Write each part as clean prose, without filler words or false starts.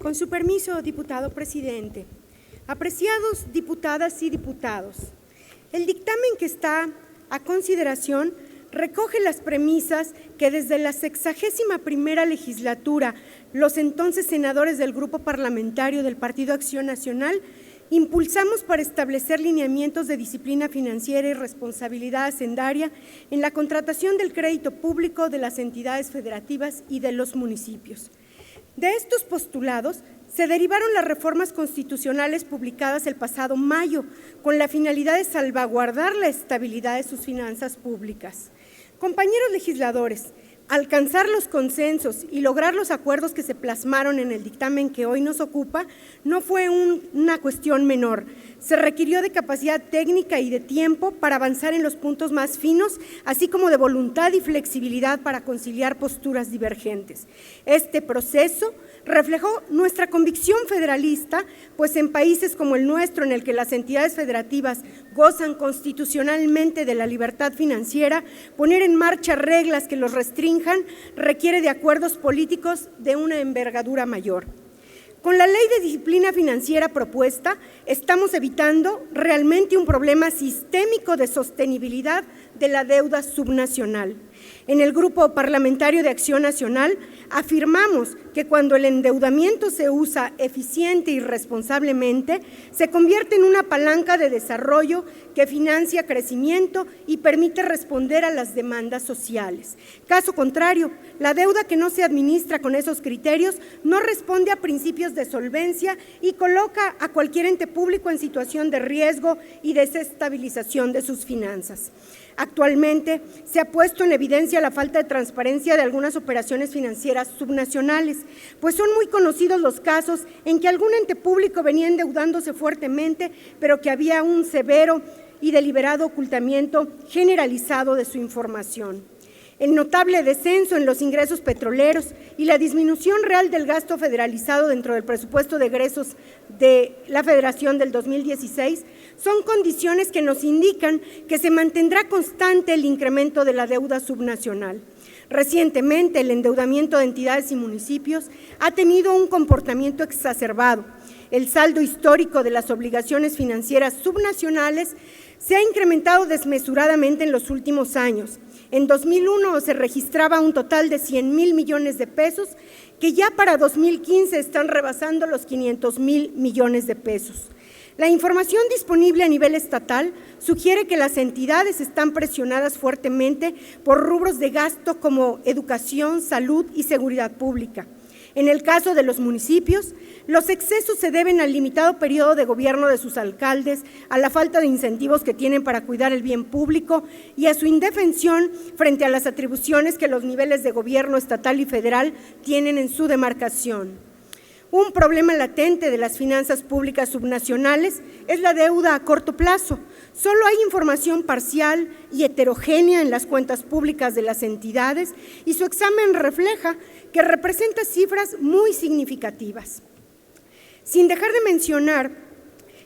Con su permiso, diputado presidente. Apreciados diputadas y diputados, el dictamen que está a consideración recoge las premisas que desde la 61ª legislatura los entonces senadores del Grupo Parlamentario del Partido Acción Nacional impulsamos para establecer lineamientos de disciplina financiera y responsabilidad hacendaria en la contratación del crédito público de las entidades federativas y de los municipios. De estos postulados se derivaron las reformas constitucionales publicadas el pasado mayo, con la finalidad de salvaguardar la estabilidad de sus finanzas públicas. Compañeros legisladores, alcanzar los consensos y lograr los acuerdos que se plasmaron en el dictamen que hoy nos ocupa no fue una cuestión menor. Se requirió de capacidad técnica y de tiempo para avanzar en los puntos más finos, así como de voluntad y flexibilidad para conciliar posturas divergentes. Este proceso reflejó nuestra convicción federalista, pues en países como el nuestro, en el que las entidades federativas gozan constitucionalmente de la libertad financiera, poner en marcha reglas que los restrinjan requiere de acuerdos políticos de una envergadura mayor. Con la Ley de Disciplina Financiera propuesta, estamos evitando realmente un problema sistémico de sostenibilidad de la deuda subnacional. En el Grupo Parlamentario de Acción Nacional afirmamos que cuando el endeudamiento se usa eficiente y responsablemente, se convierte en una palanca de desarrollo que financia crecimiento y permite responder a las demandas sociales. Caso contrario, la deuda que no se administra con esos criterios no responde a principios de solvencia y coloca a cualquier ente público en situación de riesgo y desestabilización de sus finanzas. Actualmente se ha puesto en evidencia la falta de transparencia de algunas operaciones financieras subnacionales, pues son muy conocidos los casos en que algún ente público venía endeudándose fuertemente, pero que había un severo y deliberado ocultamiento generalizado de su información. El notable descenso en los ingresos petroleros y la disminución real del gasto federalizado dentro del presupuesto de egresos de la Federación del 2016 son condiciones que nos indican que se mantendrá constante el incremento de la deuda subnacional. Recientemente, el endeudamiento de entidades y municipios ha tenido un comportamiento exacerbado. El saldo histórico de las obligaciones financieras subnacionales se ha incrementado desmesuradamente en los últimos años. En 2001 se registraba un total de 100,000 millones de pesos, que ya para 2015 están rebasando los 500,000 millones de pesos. La información disponible a nivel estatal sugiere que las entidades están presionadas fuertemente por rubros de gasto como educación, salud y seguridad pública. En el caso de los municipios, los excesos se deben al limitado periodo de gobierno de sus alcaldes, a la falta de incentivos que tienen para cuidar el bien público y a su indefensión frente a las atribuciones que los niveles de gobierno estatal y federal tienen en su demarcación. Un problema latente de las finanzas públicas subnacionales es la deuda a corto plazo. Solo hay información parcial y heterogénea en las cuentas públicas de las entidades y su examen refleja que representa cifras muy significativas. Sin dejar de mencionar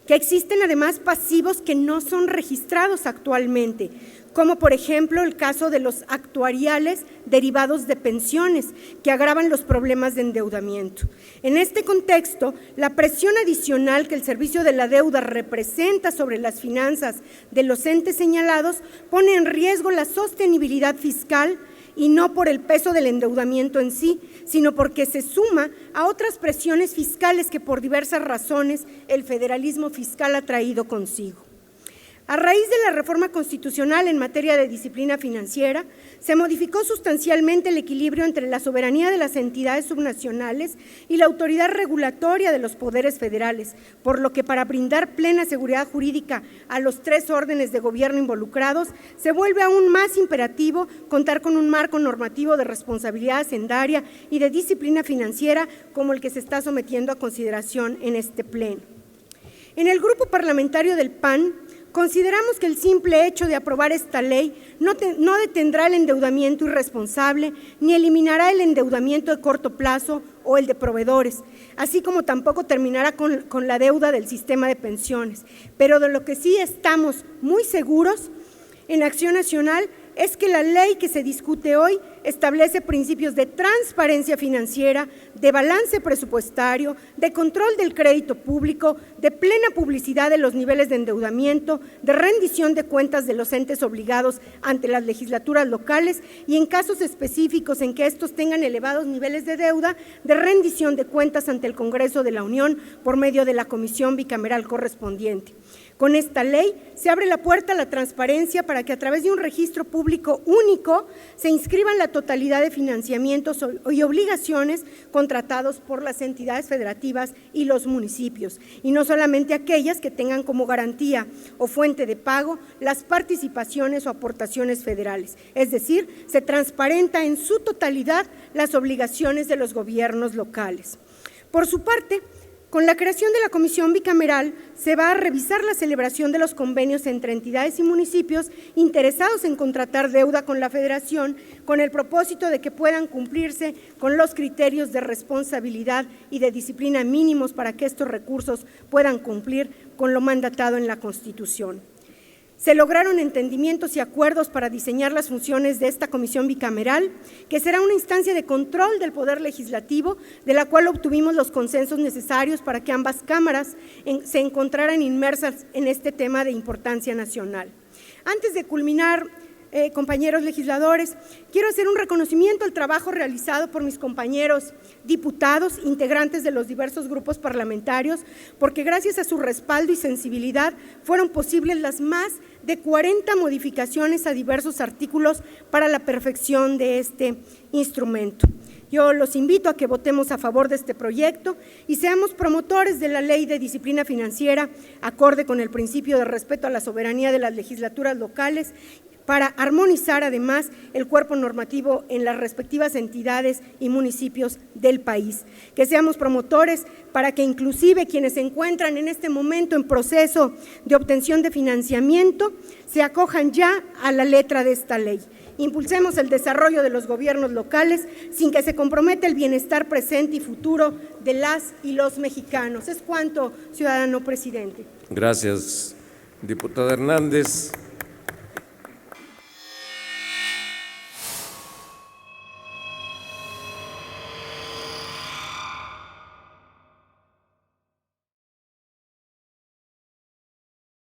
que existen además pasivos que no son registrados actualmente, como por ejemplo el caso de los actuariales derivados de pensiones, que agravan los problemas de endeudamiento. En este contexto, la presión adicional que el servicio de la deuda representa sobre las finanzas de los entes señalados pone en riesgo la sostenibilidad fiscal, y no por el peso del endeudamiento en sí, sino porque se suma a otras presiones fiscales que por diversas razones el federalismo fiscal ha traído consigo. A raíz de la reforma constitucional en materia de disciplina financiera, se modificó sustancialmente el equilibrio entre la soberanía de las entidades subnacionales y la autoridad regulatoria de los poderes federales, por lo que para brindar plena seguridad jurídica a los 3 órdenes de gobierno involucrados, se vuelve aún más imperativo contar con un marco normativo de responsabilidad hacendaria y de disciplina financiera como el que se está sometiendo a consideración en este pleno. En el Grupo Parlamentario del PAN, consideramos que el simple hecho de aprobar esta ley no detendrá el endeudamiento irresponsable ni eliminará el endeudamiento de corto plazo o el de proveedores, así como tampoco terminará con la deuda del sistema de pensiones. Pero de lo que sí estamos muy seguros en Acción Nacional es que la ley que se discute hoy establece principios de transparencia financiera, de balance presupuestario, de control del crédito público, de plena publicidad de los niveles de endeudamiento, de rendición de cuentas de los entes obligados ante las legislaturas locales y en casos específicos en que estos tengan elevados niveles de deuda, de rendición de cuentas ante el Congreso de la Unión por medio de la comisión bicameral correspondiente. Con esta ley se abre la puerta a la transparencia para que a través de un registro público único se inscriban la totalidad de financiamientos y obligaciones contratados por las entidades federativas y los municipios, y no solamente aquellas que tengan como garantía o fuente de pago las participaciones o aportaciones federales. Es decir, se transparenta en su totalidad las obligaciones de los gobiernos locales. Por su parte, con la creación de la comisión bicameral se va a revisar la celebración de los convenios entre entidades y municipios interesados en contratar deuda con la Federación con el propósito de que puedan cumplirse con los criterios de responsabilidad y de disciplina mínimos para que estos recursos puedan cumplir con lo mandatado en la Constitución. Se lograron entendimientos y acuerdos para diseñar las funciones de esta comisión bicameral, que será una instancia de control del Poder Legislativo, de la cual obtuvimos los consensos necesarios para que ambas cámaras se encontraran inmersas en este tema de importancia nacional. Antes de culminar, compañeros legisladores, quiero hacer un reconocimiento al trabajo realizado por mis compañeros diputados, integrantes de los diversos grupos parlamentarios, porque gracias a su respaldo y sensibilidad fueron posibles las más de 40 modificaciones a diversos artículos para la perfección de este instrumento. Yo los invito a que votemos a favor de este proyecto y seamos promotores de la Ley de Disciplina Financiera, acorde con el principio de respeto a la soberanía de las legislaturas locales, para armonizar además el cuerpo normativo en las respectivas entidades y municipios del país. Que seamos promotores para que inclusive quienes se encuentran en este momento en proceso de obtención de financiamiento se acojan ya a la letra de esta ley. Impulsemos el desarrollo de los gobiernos locales sin que se comprometa el bienestar presente y futuro de las y los mexicanos. Es cuanto, ciudadano presidente. Gracias, diputada Hernández.